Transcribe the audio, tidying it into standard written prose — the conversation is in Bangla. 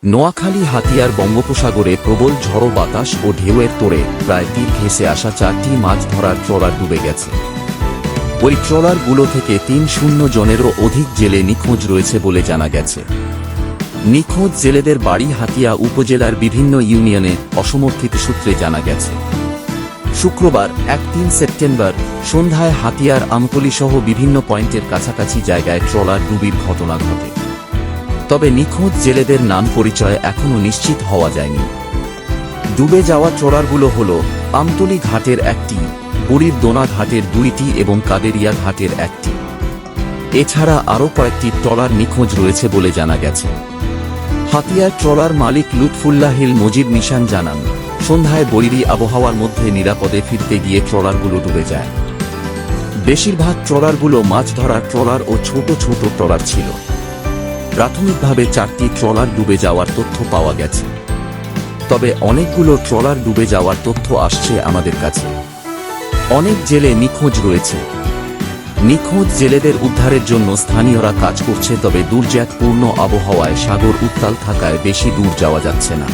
নোয়াখালী হাতিয়ার বঙ্গোপসাগরে প্রবল ঝড়ো বাতাস ও ঢেউয়ের তোড়ে প্রায় তীর ঘেঁষে আসা 4টি মাছ ধরার ট্রলার ডুবে গেছে। ওই ট্রলারগুলো থেকে ৩০ জনেরও অধিক জেলে নিখোঁজ রয়েছে বলে জানা গেছে। নিখোঁজ জেলেদের বাড়ি হাতিয়া উপজেলার বিভিন্ন ইউনিয়নে অসমর্থিত সূত্রে জানা গেছে। শুক্রবার ৩ সেপ্টেম্বর সন্ধ্যায় হাতিয়ার আমতলী-সহ বিভিন্ন পয়েন্টের কাছাকাছি জায়গায় ট্রলার ডুবির ঘটনা ঘটে। তবে নিখোঁজ জেলেদের নাম পরিচয় এখনও নিশ্চিত হওয়া যায়নি। ডুবে যাওয়া ট্রলারগুলো হল আমতলী ঘাটের একটি, বুড়ির দোনা ঘাটের 2টি এবং কাদেরিয়া ঘাটের একটি। এছাড়া আরও কয়েকটি ট্রলার নিখোঁজ রয়েছে বলে জানা গেছে। হাতিয়ার ট্রলার মালিক লুৎফুল্লাহিল মজিদ নিশান জানান, সন্ধ্যায় বৈরী আবহাওয়ার মধ্যে নিরাপদে ফিরতে গিয়ে ট্রলারগুলো ডুবে যায়। বেশিরভাগ ট্রলারগুলো মাছ ধরার ট্রলার ও ছোট ছোট ট্রলার ছিল। প্রাথমিকভাবে 4টি ট্রলার ডুবে যাওয়ার তথ্য পাওয়া গেছে, তবে অনেকগুলো ট্রলার ডুবে যাওয়ার তথ্য আসছে আমাদের কাছে। অনেক জেলে নিখোঁজ রয়েছে। নিখোঁজ জেলেদের উদ্ধারের জন্য স্থানীয়রা কাজ করছে, তবে দুর্যোগপূর্ণ আবহাওয়ায় সাগর উত্তাল থাকায় বেশি দূর যাওয়া যাচ্ছে না।